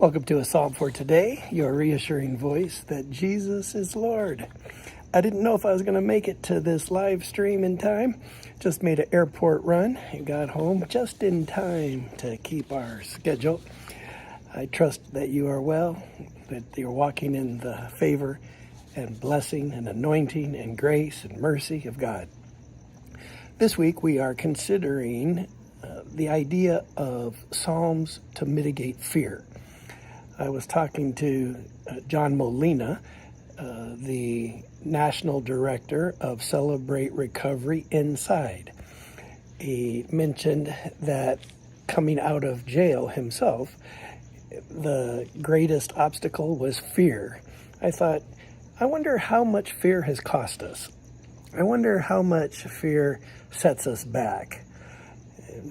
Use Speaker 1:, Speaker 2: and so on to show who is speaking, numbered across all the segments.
Speaker 1: Welcome to a Psalm for today, your reassuring voice that Jesus is Lord. I didn't know if I was going to make it to this live stream in time. Just made an airport run and got home just in time to keep our schedule. I trust that you are well, that you're walking in the favor and blessing and anointing and grace and mercy of God. This week we are considering the idea of Psalms to mitigate fear. I was talking to John Molina, the National Director of Celebrate Recovery Inside. He mentioned that coming out of jail himself, the greatest obstacle was fear. I thought, I wonder how much fear has cost us. I wonder how much fear sets us back.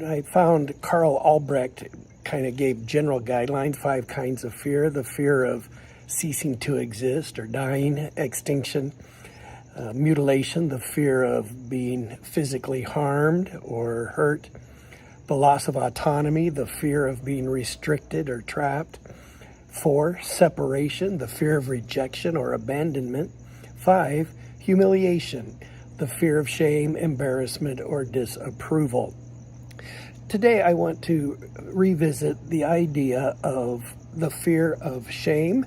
Speaker 1: I found Carl Albrecht kind of gave general guidelines, 5 kinds of fear: the fear of ceasing to exist or dying, extinction, mutilation, the fear of being physically harmed or hurt, the loss of autonomy, the fear of being restricted or trapped, 4, separation, the fear of rejection or abandonment, 5, humiliation, the fear of shame, embarrassment, or disapproval. Today I want to revisit the idea of the fear of shame.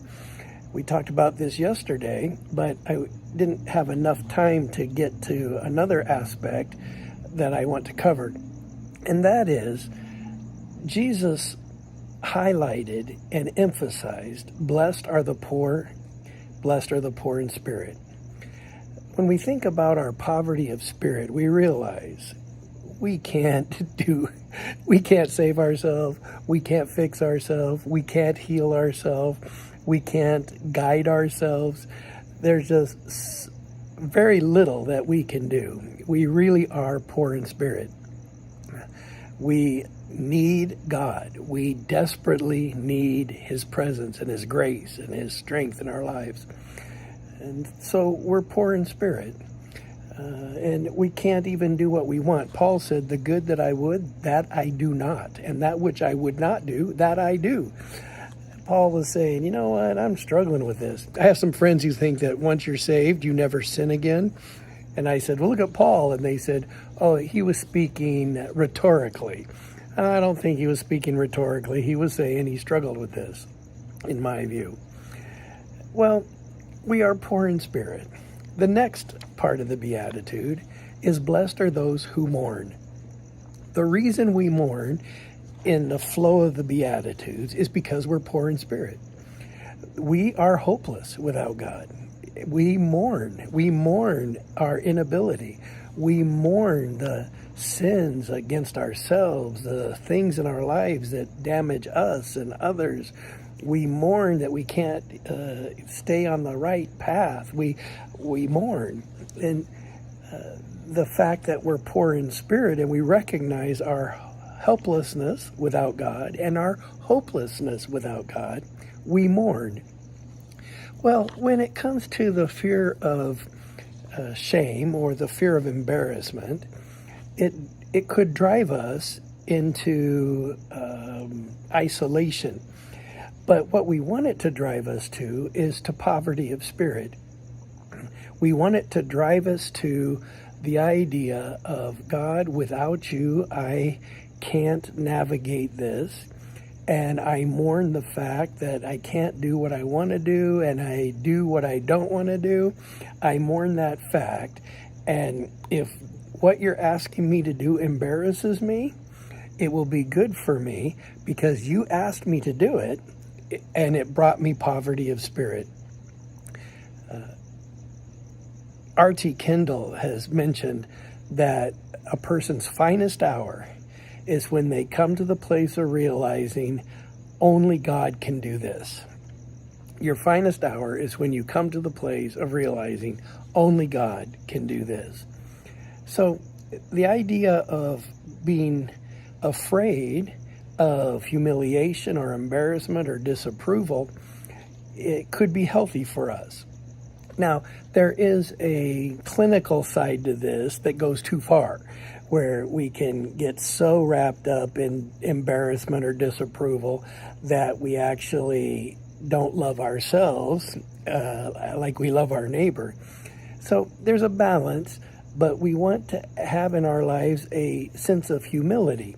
Speaker 1: We talked about this yesterday, but I didn't have enough time to get to another aspect that I want to cover. And that is, Jesus highlighted and emphasized, blessed are the poor in spirit. When we think about our poverty of spirit, we realize we can't save ourselves, we can't fix ourselves, we can't heal ourselves, we can't guide ourselves. There's just very little that we can do. We really are poor in spirit. We need God. We desperately need His presence and His grace and His strength in our lives. And so we're poor in spirit. And we can't even do what we want. Paul said, the good that I would, that I do not. And that which I would not do, that I do. Paul was saying, you know what, I'm struggling with this. I have some friends who think that once you're saved, you never sin again. And I said, well, look at Paul. And they said, oh, he was speaking rhetorically. I don't think he was speaking rhetorically. He was saying he struggled with this, in my view. Well, we are poor in spirit. The next part of the Beatitude is blessed are those who mourn. The reason we mourn in the flow of the Beatitudes is because we're poor in spirit. We are hopeless without God. We mourn. We mourn our inability. We mourn the sins against ourselves, the things in our lives that damage us and others. We mourn that we can't stay on the right path. We mourn. And the fact that we're poor in spirit and we recognize our helplessness without God and our hopelessness without God, we mourn. Well, when it comes to the fear of shame or the fear of embarrassment, it could drive us into isolation. But what we want it to drive us to is to poverty of spirit. We want it to drive us to the idea of, God, without you, I can't navigate this. And I mourn the fact that I can't do what I want to do, and I do what I don't want to do. I mourn that fact. And if what you're asking me to do embarrasses me, it will be good for me because you asked me to do it, and it brought me poverty of spirit. R.T. Kendall has mentioned that a person's finest hour is when they come to the place of realizing only God can do this. Your finest hour is when you come to the place of realizing only God can do this. So the idea of being afraid of humiliation or embarrassment or disapproval, it could be healthy for us. Now, there is a clinical side to this that goes too far, where we can get so wrapped up in embarrassment or disapproval that we actually don't love ourselves like we love our neighbor. So there's a balance, but we want to have in our lives a sense of humility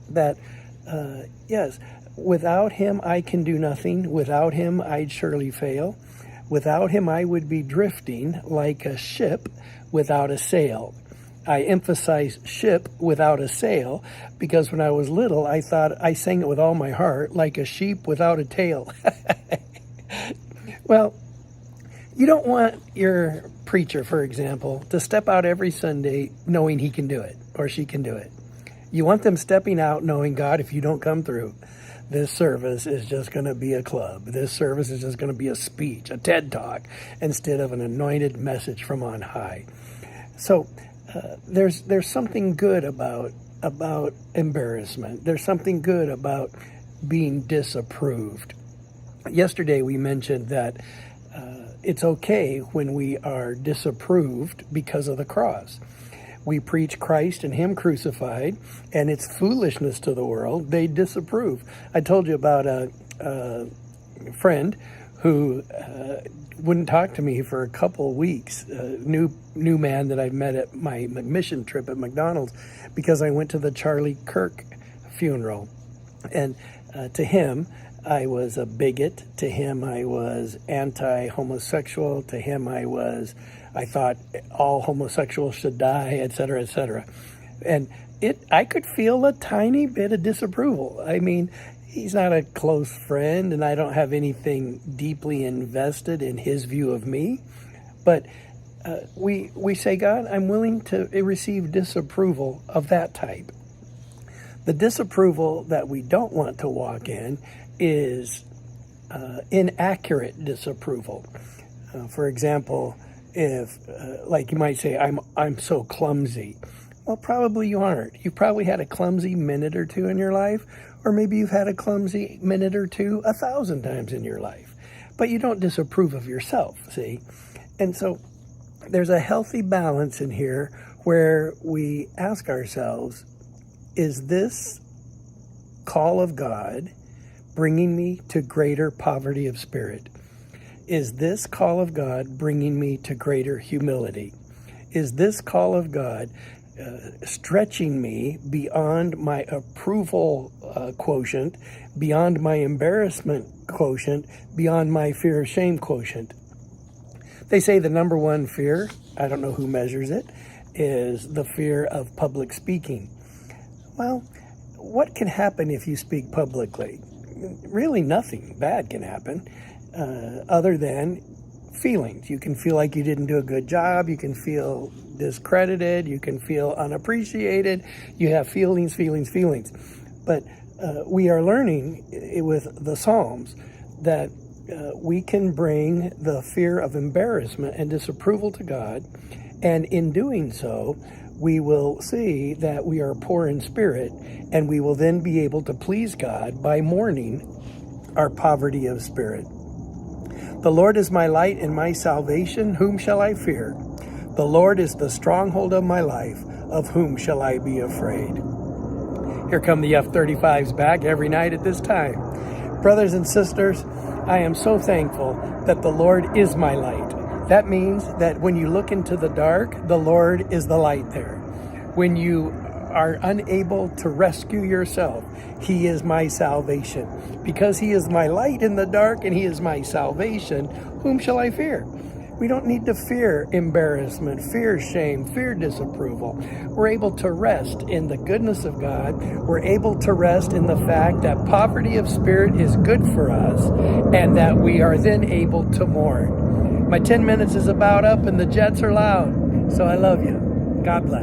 Speaker 1: that, yes, without him I can do nothing. Without him I'd surely fail. Without him I would be drifting like a ship without a sail. I emphasize ship without a sail because when I was little, I thought I sang it with all my heart, like a sheep without a tail. Well, you don't want your preacher, for example, to step out every Sunday knowing he can do it or she can do it. You want them stepping out knowing, God, if you don't come through, this service is just going to be a club. This service is just going to be a speech, a TED Talk, instead of an anointed message from on high. So there's something good about embarrassment. There's something good about being disapproved. Yesterday we mentioned that it's okay when we are disapproved because of the cross. We preach Christ and him crucified, and it's foolishness to the world. They disapprove. I told you about a friend who wouldn't talk to me for a couple of weeks, new man that I met at my mission trip at McDonald's, because I went to the Charlie Kirk funeral. And to him, I was a bigot. To him, I was anti-homosexual. To him, I thought all homosexuals should die, et cetera, et cetera. And I could feel a tiny bit of disapproval. I mean, he's not a close friend, and I don't have anything deeply invested in his view of me. But we say, God, I'm willing to receive disapproval of that type. The disapproval that we don't want to walk in is inaccurate disapproval. For example, if, like you might say, I'm so clumsy. Well, probably you aren't. You've probably had a clumsy minute or two in your life, or maybe you've had a clumsy minute or two 1,000 times in your life. But you don't disapprove of yourself, see? And so there's a healthy balance in here where we ask ourselves, is this call of God bringing me to greater poverty of spirit? Is this call of God bringing me to greater humility? Is this call of God stretching me beyond my approval quotient, beyond my embarrassment quotient, beyond my fear of shame quotient? They say the number one fear, I don't know who measures it, is the fear of public speaking. Well, what can happen if you speak publicly? Really nothing bad can happen other than feelings. You can feel like you didn't do a good job. You can feel discredited. You can feel unappreciated. You have feelings. But we are learning with the Psalms that we can bring the fear of embarrassment and disapproval to God. And in doing so, we will see that we are poor in spirit, and we will then be able to please God by mourning our poverty of spirit. The Lord is my light and my salvation. Whom shall I fear? The Lord is the stronghold of my life. Of whom shall I be afraid? Here come the F-35s back every night at this time. Brothers and sisters, I am so thankful that the Lord is my light. That means that when you look into the dark, the Lord is the light there. When you are unable to rescue yourself, he is my salvation. Because he is my light in the dark and he is my salvation, whom shall I fear? We don't need to fear embarrassment, fear shame, fear disapproval. We're able to rest in the goodness of God. We're able to rest in the fact that poverty of spirit is good for us and that we are then able to mourn. My 10 minutes is about up and the jets are loud. So I love you. God bless.